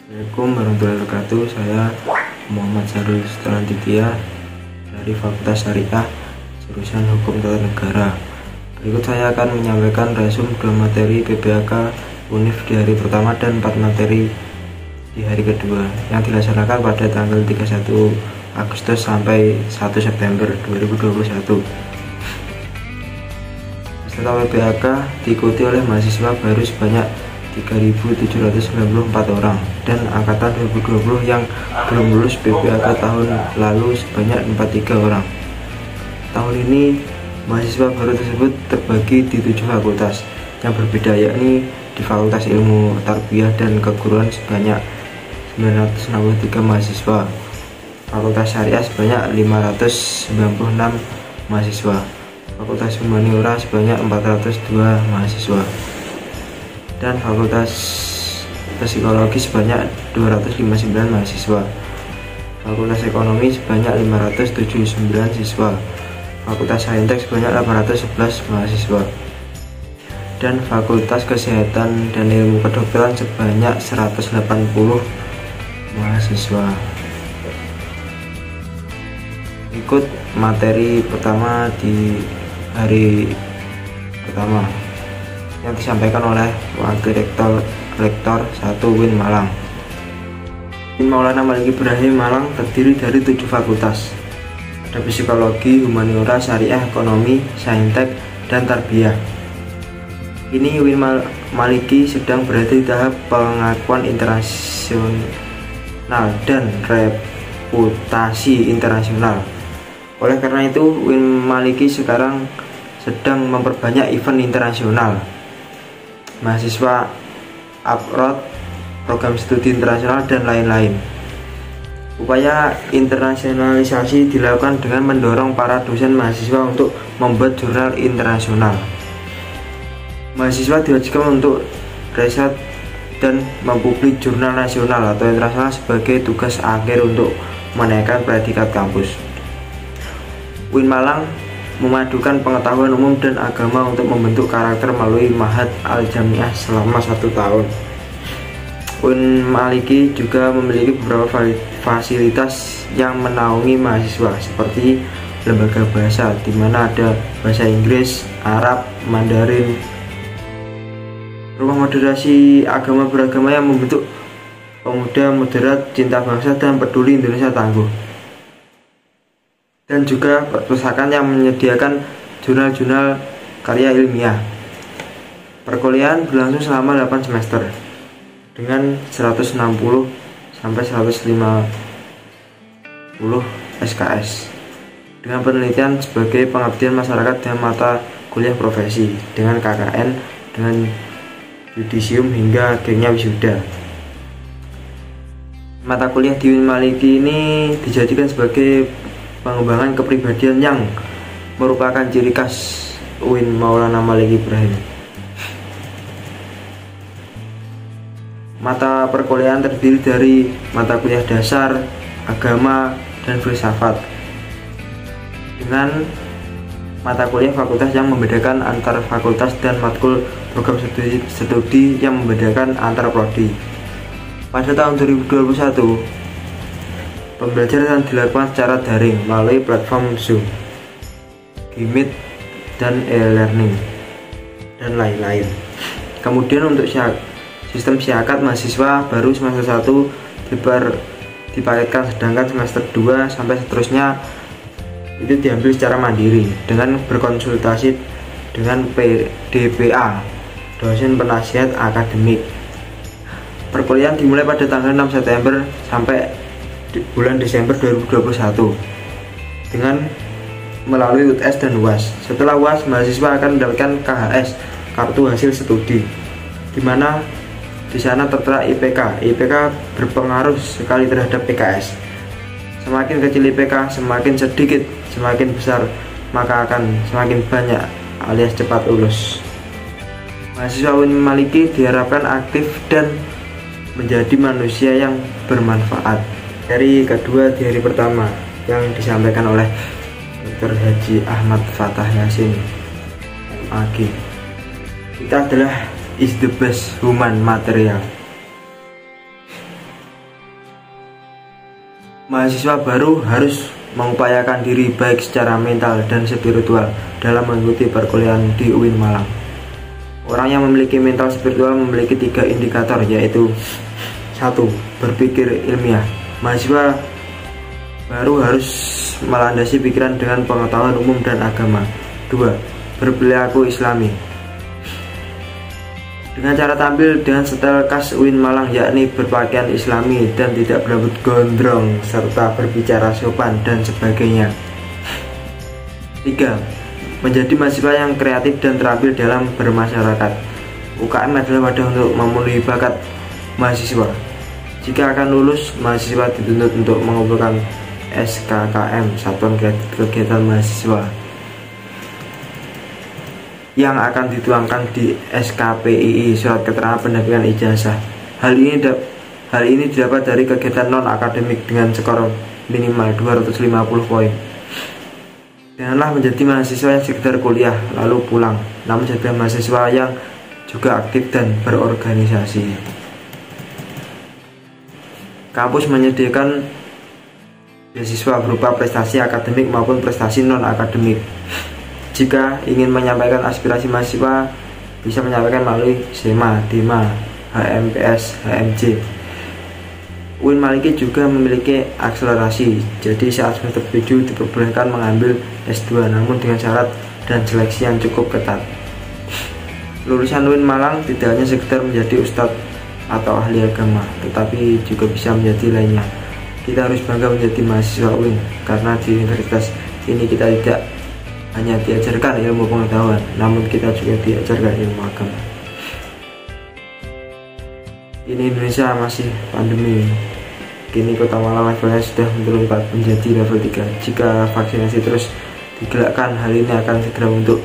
Assalamualaikum warahmatullahi wabarakatuh. Saya Muhammad Sarul Setelantitia dari Fakultas Syariah jurusan Hukum Tata Negara. Berikut saya akan menyampaikan resum 2 materi PBAK UNIF di hari pertama dan 4 materi di hari kedua yang dilaksanakan pada tanggal 31 Agustus sampai 1 September 2021. Peserta PBAK diikuti oleh mahasiswa baru sebanyak 3.794 orang dan angkatan 2020 yang belum lulus PBAK tahun lalu sebanyak 43 orang. Tahun ini mahasiswa baru tersebut terbagi di 7 fakultas yang berbeda, yakni di Fakultas Ilmu Tarbiyah dan Keguruan sebanyak 963 mahasiswa, Fakultas Syariah sebanyak 596 mahasiswa, Fakultas Humaniora sebanyak 402 mahasiswa, dan Fakultas Psikologi sebanyak 259 mahasiswa, Fakultas Ekonomi sebanyak 579 siswa, Fakultas Saintek sebanyak 811 mahasiswa, dan Fakultas Kesehatan dan Ilmu Kedokteran sebanyak 180 mahasiswa. Ikut materi pertama di hari pertama yang disampaikan oleh Wakil Rektor 1 UIN Malang. UIN Maulana Malik Ibrahim Malang terdiri dari 7 fakultas. Ada Psikologi, Humaniora, Syariah, Ekonomi, Saintek, dan Tarbiyah. Kini UIN Maliki sedang berada di tahap pengakuan internasional dan reputasi internasional. Oleh karena itu, UIN Maliki sekarang sedang memperbanyak event internasional, mahasiswa abroad, program studi internasional, dan lain-lain. Upaya internasionalisasi dilakukan dengan mendorong para dosen mahasiswa untuk membuat jurnal internasional. Mahasiswa diwajibkan untuk riset dan mempublik jurnal nasional atau internasional sebagai tugas akhir untuk menaikkan predikat kampus. UIN Malang memadukan pengetahuan umum dan agama untuk membentuk karakter melalui Ma'had Al-Jamiah selama 1 tahun. UIN Maliki juga memiliki beberapa fasilitas yang menaungi mahasiswa seperti lembaga bahasa, di mana ada bahasa Inggris, Arab, Mandarin, rumah moderasi agama beragama yang membentuk pemuda moderat, cinta bangsa, dan peduli Indonesia tangguh, dan juga perpustakaan yang menyediakan jurnal-jurnal karya ilmiah. Perkuliahan berlangsung selama 8 semester dengan 160 sampai 150 SKS dengan penelitian sebagai pengabdian masyarakat dan mata kuliah profesi dengan KKN dengan yudisium hingga akhirnya wisuda. Mata kuliah di UIN Maliki ini dijadikan sebagai pengembangan kepribadian yang merupakan ciri khas UIN Maulana Malik Ibrahim. Mata perkuliahan terdiri dari mata kuliah dasar, agama, dan filsafat, dengan mata kuliah fakultas yang membedakan antar fakultas dan matkul program studi yang membedakan antar prodi. Pada tahun 2021, pembelajaran dilakukan secara daring melalui platform Zoom, Gmeet, dan e-learning, dan lain-lain. Kemudian untuk sistem syahakat mahasiswa baru semester 1 dipaketkan, sedangkan semester 2 sampai seterusnya itu diambil secara mandiri dengan berkonsultasi dengan PDPA, dosen penasihat akademik. Perkuliahan dimulai pada tanggal 6 September sampai bulan Desember 2021 dengan melalui UTS dan UAS. Setelah UAS, mahasiswa akan mendapatkan KHS, kartu hasil studi, di mana di sana tertera IPK. IPK berpengaruh sekali terhadap PKS. Semakin kecil IPK, semakin sedikit, semakin besar, maka akan semakin banyak alias cepat lulus. Mahasiswa UIN Maliki diharapkan aktif dan menjadi manusia yang bermanfaat. Dari kedua di hari pertama yang disampaikan oleh Dr. Haji Ahmad Fatah Yasin MAG. Kita adalah is the best human material. Mahasiswa baru harus mengupayakan diri baik secara mental dan spiritual dalam mengikuti perkuliahan di UIN Malang. Orang yang memiliki mental spiritual memiliki 3 indikator, yaitu 1. Berpikir ilmiah. Mahasiswa baru harus melandasi pikiran dengan pengetahuan umum dan agama. 2. Berperilaku islami. Dengan cara tampil dengan setel khas UIN Malang, yakni berpakaian islami dan tidak berambut gondrong serta berbicara sopan dan sebagainya. 3. Menjadi mahasiswa yang kreatif dan terampil dalam bermasyarakat. UKM adalah wadah untuk memenuhi bakat mahasiswa. Jika akan lulus, mahasiswa dituntut untuk mengumpulkan SKKM (Satuan Kegiatan Mahasiswa) yang akan dituangkan di SKPII (Surat Keterangan Pendampingan Ijazah). Hal ini didapat dari kegiatan non-akademik dengan skor minimal 250 poin. Janganlah menjadi mahasiswa yang sekedar kuliah lalu pulang, namun jadi mahasiswa yang juga aktif dan berorganisasi. Kampus menyediakan beasiswa berupa prestasi akademik maupun prestasi non-akademik. Jika ingin menyampaikan aspirasi mahasiswa, bisa menyampaikan melalui SEMA, DEMA, HMPS, HMJ. UIN Maliki juga memiliki akselerasi, jadi saat semester 7 diperbolehkan mengambil S2, namun dengan syarat dan seleksi yang cukup ketat. Lulusan UIN Malang tidak hanya sekedar menjadi ustadz atau ahli agama, tetapi juga bisa menjadi lainnya. Kita harus bangga menjadi mahasiswa UIN, karena di universitas ini kita tidak hanya diajarkan ilmu pengetahuan, namun kita juga diajarkan ilmu agama. Ini Indonesia masih pandemi. Kini Kota Malang levelnya sudah menurun menjadi level 3. Jika vaksinasi terus digelakkan, hal ini akan segera membentuk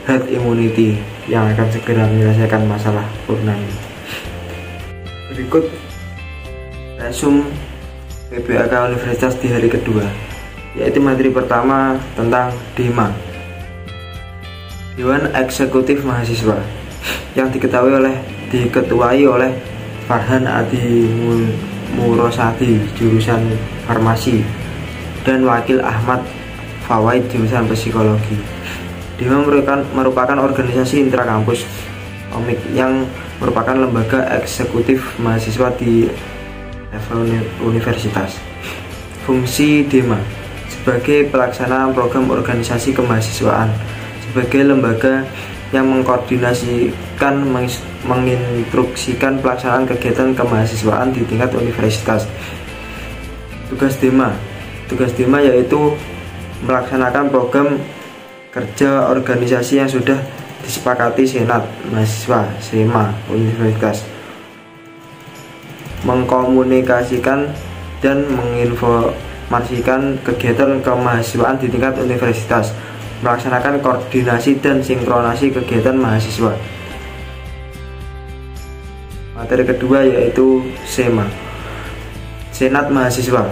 herd immunity yang akan segera menyelesaikan masalah corona ini. Berikut resum PBAK Universitas di hari kedua, yaitu materi pertama tentang DEMA, Dewan Eksekutif Mahasiswa, yang diketuai oleh Farhan Adi Murosadi jurusan Farmasi dan Wakil Ahmad Fawaid jurusan Psikologi. DEMA merupakan organisasi intrakampus OMIK yang merupakan lembaga eksekutif mahasiswa di level universitas. Fungsi DEMA sebagai pelaksana program organisasi kemahasiswaan, sebagai lembaga yang mengkoordinasikan, menginstruksikan pelaksanaan kegiatan kemahasiswaan di tingkat universitas. Tugas DEMA yaitu melaksanakan program kerja organisasi yang sudah disepakati Senat Mahasiswa (SEMA) Universitas, mengkomunikasikan dan menginformasikan kegiatan kemahasiswaan di tingkat universitas, melaksanakan koordinasi dan sinkronasi kegiatan mahasiswa. Materi kedua yaitu SEMA, Senat Mahasiswa,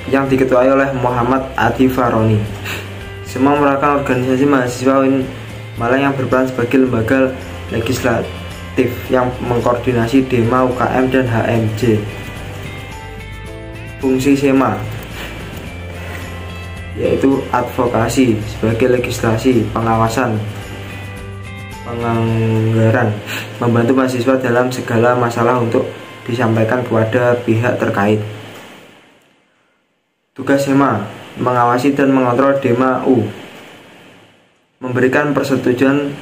yang diketuai oleh Muhammad Adi Faroni. SEMA merupakan organisasi mahasiswa UIN Malang yang berperan sebagai lembaga legislatif yang mengkoordinasi DEMA, UKM, dan HMJ. Fungsi SEMA yaitu advokasi sebagai legislasi, pengawasan, penganggaran, membantu mahasiswa dalam segala masalah untuk disampaikan kepada pihak terkait. Tugas SEMA: mengawasi dan mengontrol DEMA U, memberikan persetujuan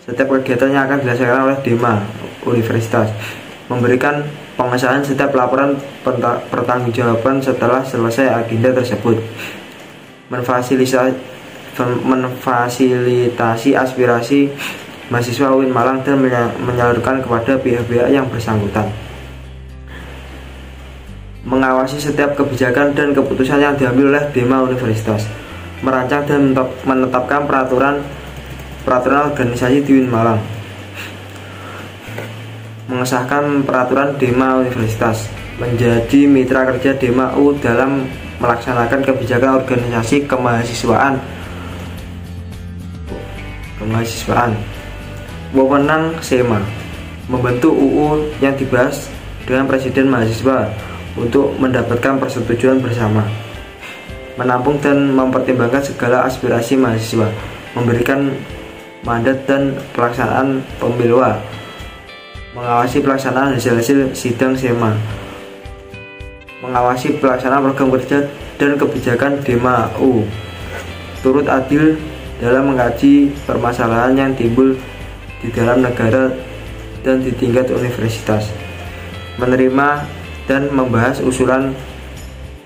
setiap kegiatan yang akan dilaksanakan oleh DEMA Universitas, memberikan pengesahan setiap laporan pertanggungjawaban setelah selesai agenda tersebut, memfasilitasi aspirasi mahasiswa UIN Malang dan menyalurkan kepada pihak-pihak yang bersangkutan, mengawasi setiap kebijakan dan keputusan yang diambil oleh DEMA Universitas, merancang dan menetapkan peraturan organisasi di UIN Malang, mengesahkan peraturan DEMA Universitas, menjadi mitra kerja DEMA U dalam melaksanakan kebijakan organisasi kemahasiswaan. Wewenang SEMA: membentuk UU yang dibahas dengan presiden mahasiswa, untuk mendapatkan persetujuan bersama, menampung dan mempertimbangkan segala aspirasi mahasiswa, memberikan mandat dan pelaksanaan pemiluan, mengawasi pelaksanaan hasil-hasil sidang SEMA, mengawasi pelaksanaan program kerja dan kebijakan DEMA-U, turut adil dalam mengkaji permasalahan yang timbul di dalam negara dan di tingkat universitas, menerima dan membahas usulan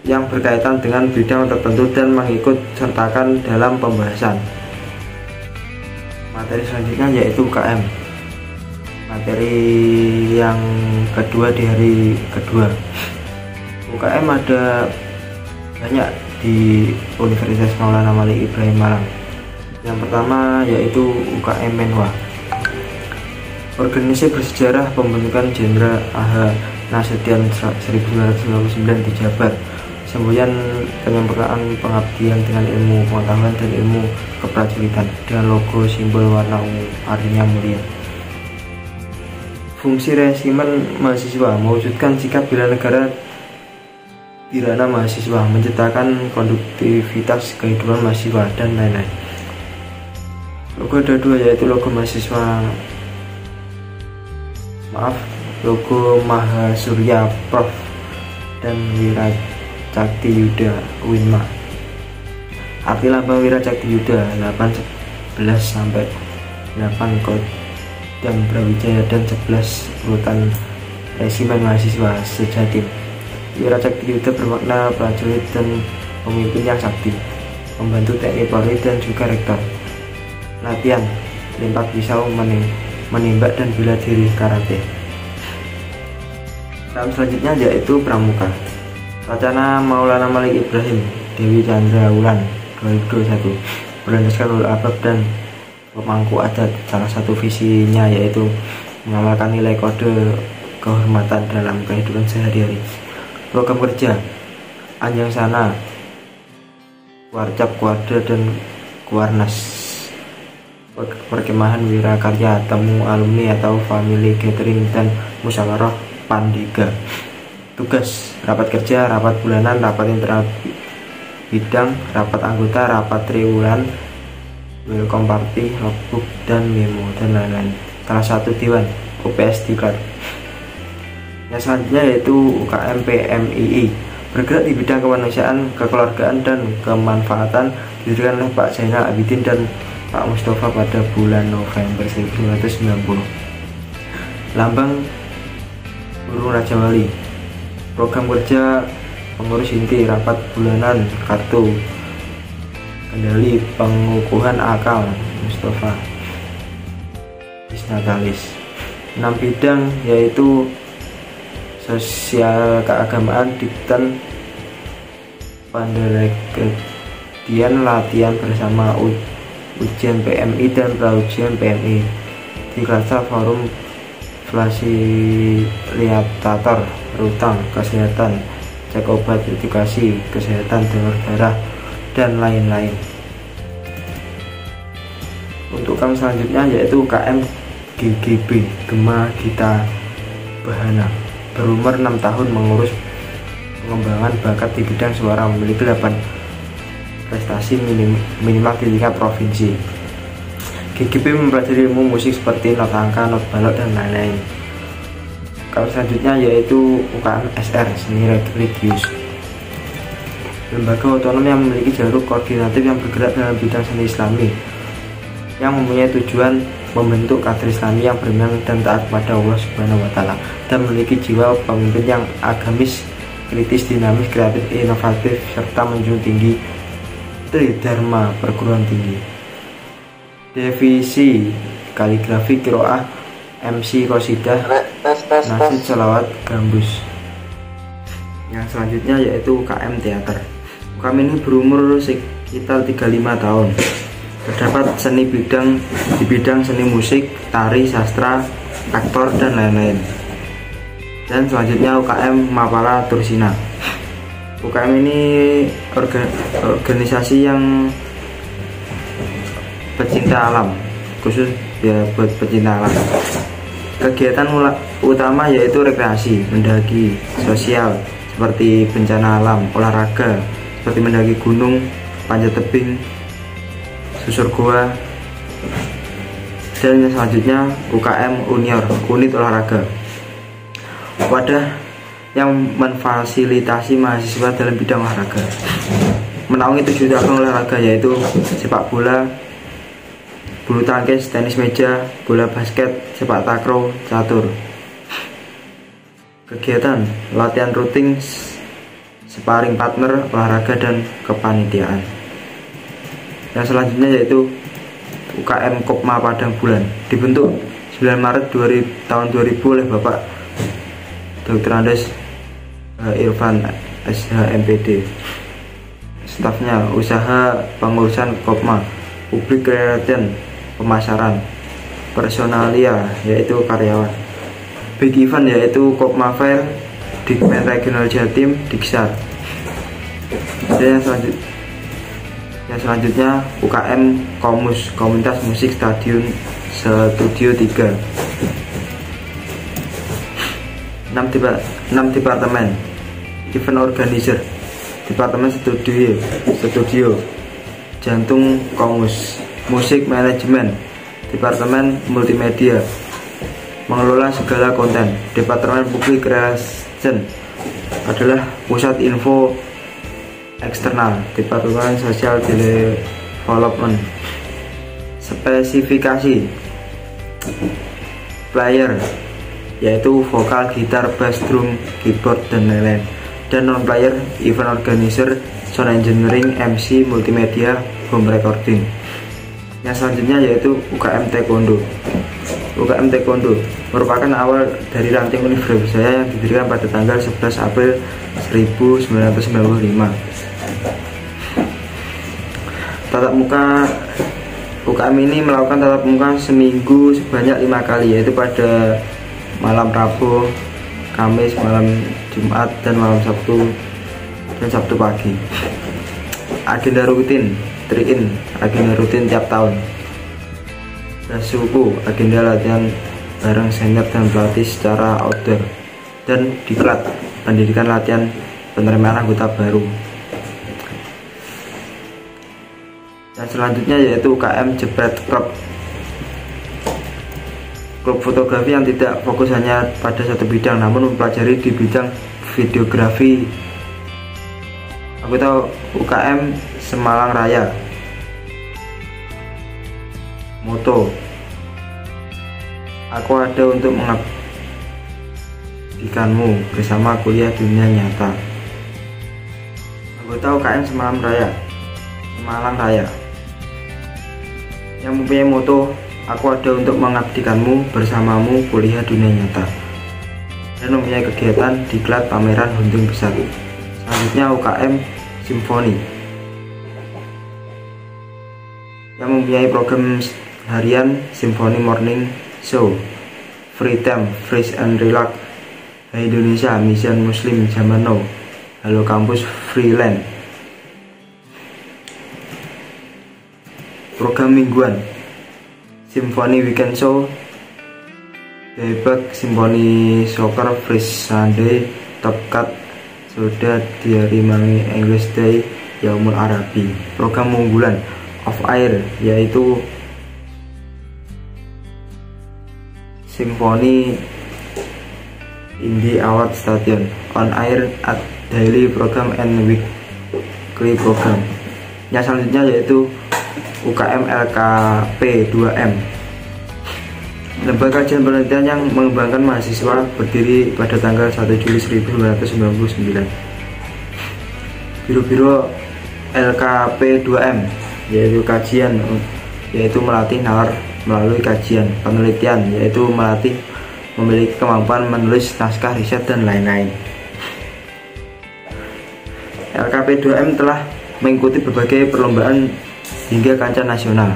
yang berkaitan dengan bidang tertentu dan mengikut sertakan dalam pembahasan. Materi selanjutnya yaitu UKM. Materi yang kedua di hari kedua. UKM ada banyak di Universitas Maulana Malik Ibrahim Malang. Yang pertama yaitu UKM Menwa. Organisasi bersejarah pembentukan Jenderal A.H. Nasution 1999 di Jabar. Semboyan penyempurnaan pengabdian dengan ilmu pengetahuan dan ilmu keprajuritan dengan logo simbol warna ungu, artinya mulia. Fungsi resimen mahasiswa mewujudkan sikap bela negara di ranah mahasiswa, menciptakan konduktivitas kehidupan mahasiswa dan lain-lain. Logo ada dua, yaitu logo logo Mahasurya Prof dan Wiracakti Yuda Winma. Arti lambang Wiracakti Yuda 811 sampai 8 Kodam Brawijaya dan 11 urutan resimen mahasiswa sejatim. Wiracakti Yuda bermakna prajurit dan pemimpin yang sakti, pembantu TNI Polri dan juga rektor. Latihan lempar pisau, menembak dan bela diri karate. Selanjutnya yaitu Pramuka. Wacana Maulana Malik Ibrahim Dewi Chandra Wulan 2021 berlandaskan ulul albab dan pemangku adat. Salah satu visinya yaitu mengamalkan nilai kode kehormatan dalam kehidupan sehari-hari. Program kerja Anjang Sana, Warcap, Kuarda dan Kuarnas. Perkemahan Wirakarya, temu alumni atau family gathering dan musyawarah Pandega. Tugas rapat kerja, rapat bulanan, rapat internal bidang, rapat anggota, rapat triwulan, welcome party, logbook dan memo dan lain-lain. Salah satu dewan OPS Diklat. Yang selanjutnya yaitu UKM PMII, bergerak di bidang kemanusiaan, kekeluargaan dan kemanfaatan, didirikan oleh Pak Zainal Abidin dan Pak Mustafa pada bulan November 1990. Lambang Burung Raja Wali. Program kerja pengurus inti, rapat bulanan, kartu kendali, pengukuhan akal, Mustafa Isnatalis. 6 bidang yaitu sosial, keagamaan, diktan, pendelegasian, latihan bersama, ujian PMI dan praujian PMI, Diklatsa, forum fasilitator, rutang, kesehatan, cek obat, edukasi, kesehatan, donor darah, dan lain-lain. Untuk UKM selanjutnya yaitu UKM GGB, Gema Gita Bahana. Berumur 6 tahun, mengurus pengembangan bakat di bidang suara, memiliki 8 prestasi minimal di tingkat provinsi. GGB mempelajari ilmu musik seperti not angka, not balok, dan lain-lain. Kalau selanjutnya yaitu UKM SR, seni religius. Lembaga otonom yang memiliki jalur koordinatif yang bergerak dalam bidang seni Islami, yang mempunyai tujuan membentuk kader Islami yang beriman dan taat kepada Allah Subhanahu wa Ta'ala, dan memiliki jiwa pemimpin yang agamis, kritis, dinamis, kreatif, inovatif, serta menjunjung tinggi Tridharma perguruan tinggi. Divisi kaligrafi, kiroah, MC, qasidah, nasid, sholawat, gambus. Yang selanjutnya yaitu UKM teater. UKM ini berumur sekitar 35 tahun. Terdapat seni di bidang seni musik, tari, sastra, aktor, dan lain-lain. Dan selanjutnya UKM Mapala Tursina. UKM ini organisasi yang pecinta alam, khusus ya buat pecinta alam. Kegiatan utama yaitu rekreasi, mendaki, sosial, seperti bencana alam, olahraga seperti mendaki gunung, panjat tebing, susur goa, dan yang selanjutnya UKM Unior, unit olahraga, wadah yang memfasilitasi mahasiswa dalam bidang olahraga, menaungi 7 cabang olahraga yaitu sepak bola, bulu tangkis, tenis meja, bola basket, sepak takraw, catur. Kegiatan latihan rutin, sparring partner, olahraga, dan kepanitiaan. Yang selanjutnya yaitu UKM Kopma Padang Bulan, dibentuk 9 Maret tahun 2000 oleh Bapak Dr. Andes Irfan SHMPD. Stafnya usaha pengurusan Kopma, publik relation, pemasaran, personalia yaitu karyawan, big event yaitu Kopma Fair, Dikmen Regional Jatim, Diksar. Dan yang selanjutnya UKM Komus, Komunitas Musik Stadion Studio 3. 6 departemen, event organizer, departemen studio, jantung Komus, musik manajemen, departemen multimedia, mengelola segala konten, departemen public relation adalah pusat info eksternal, departemen sosial development, spesifikasi player yaitu vokal, gitar, bass, drum, keyboard, dan lain-lain, dan non player event organizer, sound engineering, MC, multimedia, home recording. Yang selanjutnya yaitu UKM Taekwondo. UKM Taekwondo merupakan awal dari ranting Universitas Brawijaya yang didirikan pada tanggal 11 April 1995. Tatap muka UKM ini melakukan tatap muka seminggu sebanyak 5 kali, yaitu pada malam Rabu, Kamis, malam Jumat, dan malam Sabtu dan Sabtu pagi. Agenda rutin, trik-in, agenda rutin tiap tahun. Suku, agenda latihan bareng senior dan pelatih secara outdoor, dan diklat, pendidikan latihan penerimaan anggota baru. Dan selanjutnya yaitu UKM Jepret Club, klub fotografi yang tidak fokus hanya pada satu bidang namun mempelajari di bidang videografi. Aku tahu UKM Semalang Raya, moto aku ada untuk mengabdikanmu bersama kuliah dunia nyata. Anggota UKM Semalang Raya yang mempunyai moto aku ada untuk mengabdikanmu bersamamu kuliah dunia nyata, dan mempunyai kegiatan diklat pameran hunting besar. Selanjutnya UKM Simfoni yang mempunyai program harian Simfoni Morning Show, Free Time, Fresh and Relax, Hai Indonesia, Mission Muslim Zaman Now, Halo Kampus, Freeland. Program mingguan Simfoni Weekend Show, Debak, Simfoni Soccer, Fresh Sunday, Top Cut, Soda, Diary Mami, English Day, Yaumul Arabi. Program unggulan Off Air yaitu Simfoni Indie Award Station, On Air at Daily Program and Weekly Program. Yang selanjutnya yaitu UKM LKP 2M, lembaga kajian penelitian yang mengembangkan mahasiswa, berdiri pada tanggal 1 Juli 1999. Biro-biro LKP 2M yaitu kajian, yaitu melatih nalar melalui kajian, penelitian yaitu melatih memiliki kemampuan menulis naskah riset dan lain-lain. LKP 2M telah mengikuti berbagai perlombaan hingga kancah nasional.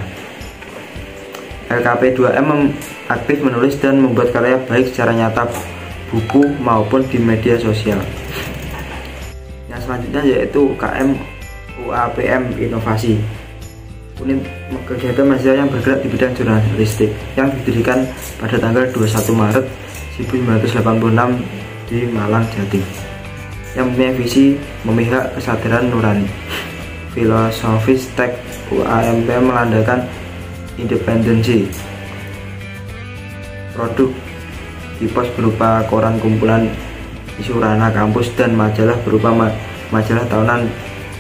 LKP 2M aktif menulis dan membuat karya baik secara nyata, buku maupun di media sosial. Yang selanjutnya yaitu UKM UAPM Inovasi, unit kegiatan mahasiswa yang bergerak di bidang jurnalistik, yang didirikan pada tanggal 21 Maret 1986 di Malang, Jatim. yang mempunyai visi memihak kesadaran nurani. Filosofis teks UAMP melandakan independensi. Produk Tipos berupa koran kumpulan isu ranah kampus dan majalah berupa majalah tahunan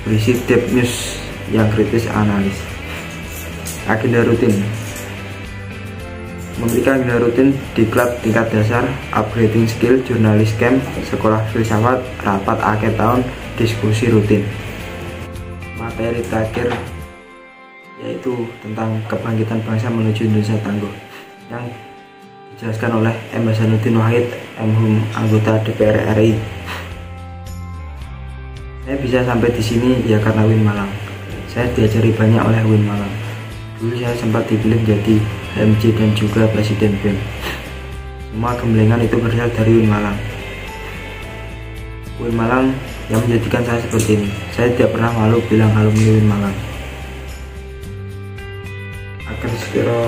berisi deep news yang kritis analis. Agenda rutin. Memiliki agenda rutin diklat tingkat dasar, upgrading skill, jurnalis camp, sekolah filsafat, rapat akhir tahun, diskusi rutin. Materi terakhir yaitu tentang kebangkitan bangsa menuju Indonesia tangguh yang dijelaskan oleh M. Hasanuddin Wahid, MHum, anggota DPR RI. Saya bisa sampai di sini ya karena Win Malang. Saya diajari banyak oleh Win Malang. Dulu saya sempat dipilih menjadi HMJ dan juga Presiden BEM. Semua gemblengan itu berasal dari Win Malang. Win Malang yang menjadikan saya seperti ini. Saya tidak pernah malu bilang alumni Win Malang. Agar sekira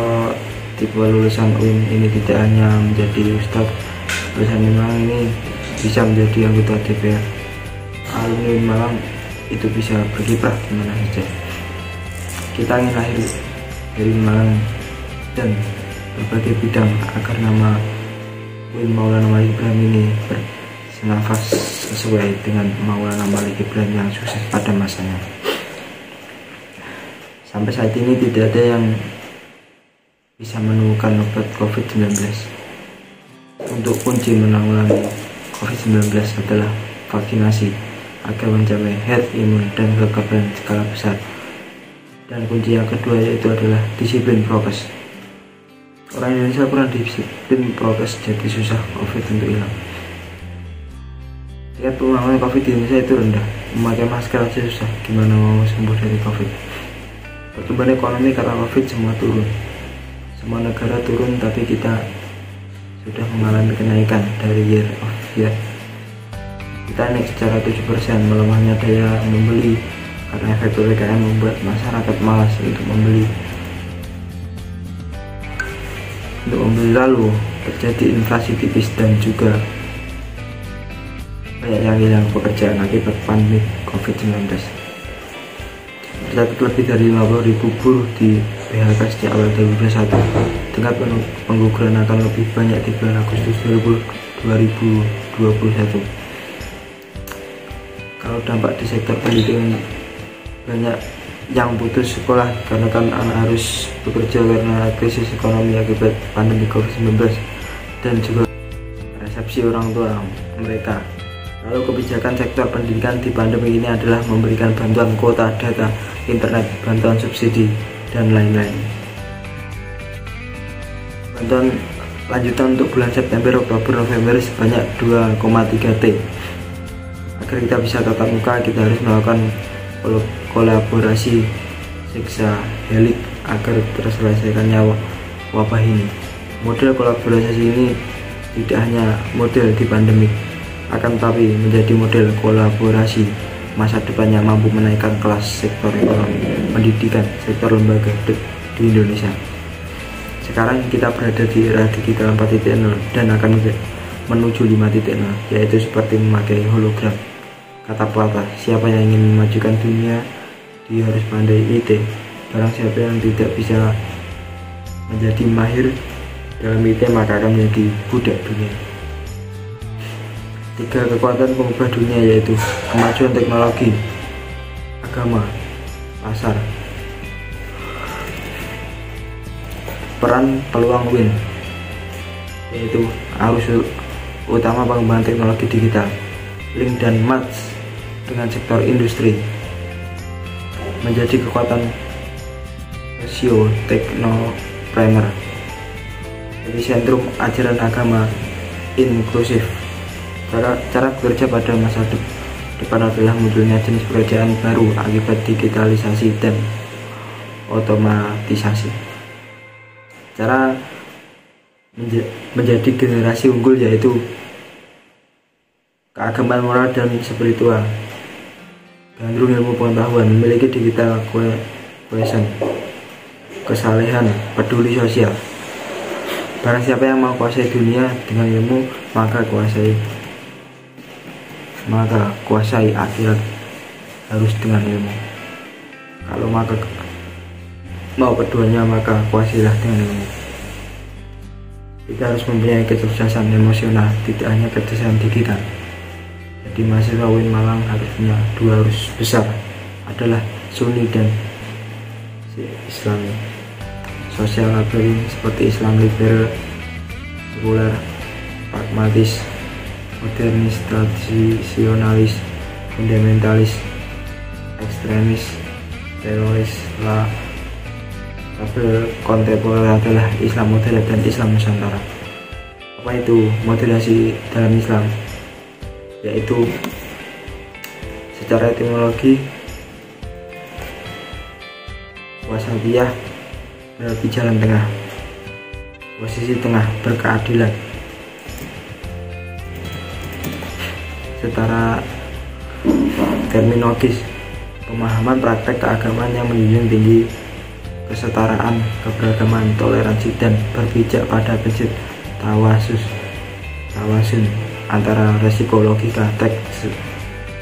tipe lulusan UIN ini tidak hanya menjadi ustadz, lulusan Win Malang ini bisa menjadi anggota DPR. Alumni Win Malang itu bisa berkiprah kemana saja. Kita ingin lahir dari Win Malang dan berbagai bidang agar nama Win Maulana Malik Ibrahim ini bersenafas sesuai dengan Maulana Malik Ibrahim yang sukses pada masanya. Sampai saat ini tidak ada yang bisa menemukan obat COVID-19. Untuk kunci menanggulangi COVID-19 adalah vaksinasi agar mencapai herd imun dan kekebalan skala besar. Dan kunci yang kedua yaitu adalah disiplin prokes. Orang Indonesia kurang disiplin prokes, jadi susah COVID untuk hilang. Tingkat pengulangan COVID di Indonesia itu rendah. Memakai masker aja susah, gimana mau sembuh dari COVID. Pertumbuhan ekonomi karena COVID semua turun. Semua negara turun, tapi kita sudah mengalami kenaikan dari year of year. Kita naik secara 7%. Melemahnya daya membeli karena efek PPKM membuat masyarakat malas untuk membeli. Lalu terjadi inflasi tipis dan juga banyak yang hilang pekerjaan akibat pandemi COVID-19. Tercatat lebih dari 50.000 buruh di PHK sejak awal 2021. Tingkat pengguguran akan lebih banyak di bulan Agustus 2021. Kalau dampak di sektor pendidikan, banyak yang putus sekolah karena kan anak harus bekerja karena krisis ekonomi akibat pandemi COVID-19 dan juga resepsi orang tua mereka. Lalu kebijakan sektor pendidikan di pandemi ini adalah memberikan bantuan kuota data internet, bantuan subsidi, dan lain-lain. Bantuan lanjutan untuk bulan September, Oktober, November sebanyak 2,3 T. Agar kita bisa tatap muka, kita harus melakukan kolaborasi siksa helik agar terselesaikannya wabah ini. Model kolaborasi ini tidak hanya model di pandemik, akan tetapi menjadi model kolaborasi masa depan yang mampu menaikkan kelas sektor ekonomi, pendidikan, sektor lembaga di Indonesia. Sekarang kita berada di era digital 4.0 dan akan menuju 5.0, yaitu seperti memakai hologram. Kata pepatah, siapa yang ingin memajukan dunia, dia harus pandai IT. Barang siapa yang tidak bisa menjadi mahir dalam IT, maka akan menjadi budak dunia. 3 kekuatan pengubah dunia yaitu kemajuan teknologi, agama, pasar. Peran peluang Win yaitu arus utama pengembangan teknologi digital, link dan match dengan sektor industri, menjadi kekuatan socio teknopreneur, epicentrum ajaran agama inklusif. Cara bekerja pada masa depan adalah munculnya jenis pekerjaan baru akibat digitalisasi dan otomatisasi. Cara menjadi generasi unggul yaitu keagamaan moral dan spiritual, gandrung ilmu pengetahuan, memiliki digital cohesion, kesalehan, peduli sosial. Barang siapa yang mau kuasai dunia dengan ilmu, maka kuasai maka kuasai akhirat harus dengan ilmu. Kalau mau keduanya, maka kuasailah dengan ilmu. Kita harus mempunyai kecerdasan emosional, tidak hanya kecerdasan digital. Jadi mahasiswa UIN Malang harus punya dua arus besar, adalah Sunni dan Islami. Sosial labeling seperti Islam liberal, sekuler, pragmatis, modernis, tradisionalis, fundamentalis, ekstremis, teroris. Label kontemporer adalah Islam moderat dan Islam Nusantara. Apa itu moderasi dalam Islam? Yaitu secara etimologi wasatiyah berarti jalan tengah, posisi tengah, berkeadilan. Secara terminologis, pemahaman praktek keagamaan yang menjunjung tinggi kesetaraan, keberagaman, toleransi, dan berpijak pada prinsip tawasun antara resiko logika teks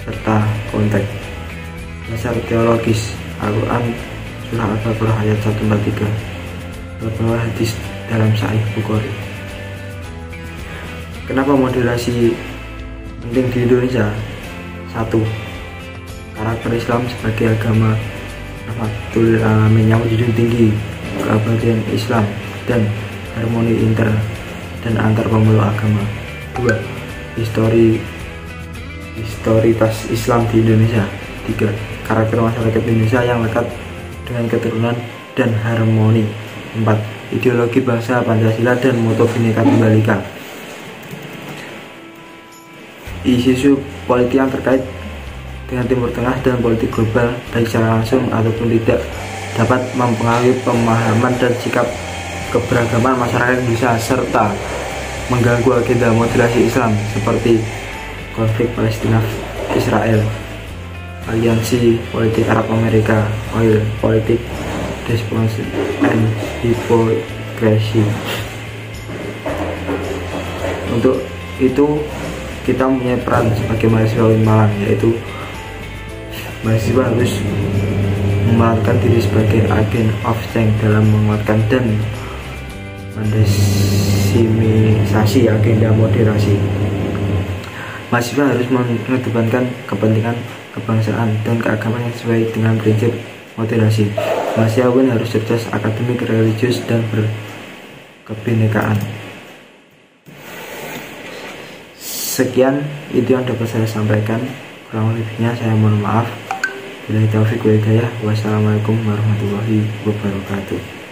serta konteks. Dasar teologis, Al-Quran surah Al-Baqarah ayat 143, beberapa hadis dalam Sahih Bukhari. Kenapa moderasi penting di Indonesia? 1. Karakter Islam sebagai agama rahmatul alamin yang menjunjung tinggi keabadian Islam dan harmoni inter dan antar pemeluk agama. 2. Historitas Islam di Indonesia. 3. Karakter masyarakat Indonesia yang lekat dengan keturunan dan harmoni. 4. Ideologi bangsa Pancasila dan moto Bhinneka Tunggal Ika. Isu politik yang terkait dengan Timur Tengah dan politik global, baik secara langsung ataupun tidak, dapat mempengaruhi pemahaman dan sikap keberagaman masyarakat Indonesia serta mengganggu agenda moderasi Islam seperti konflik Palestina Israel, aliansi politik Arab Amerika, oil politik, despotism, and hypocrisy. Untuk itu kita mempunyai peran sebagai mahasiswa UIN Malang, yaitu mahasiswa harus memerankan diri sebagai agen of change dalam menguatkan dan mendesimisasi agenda moderasi. Mahasiswa harus mengedepankan kepentingan kebangsaan dan keagamaan yang sesuai dengan prinsip moderasi. Mahasiswa UIN harus cerdas, akademik, religius, dan berkebinekaan. Sekian itu yang dapat saya sampaikan, kurang lebihnya saya mohon maaf. Billahi taufiq wal hidayah. Wassalamualaikum warahmatullahi wabarakatuh.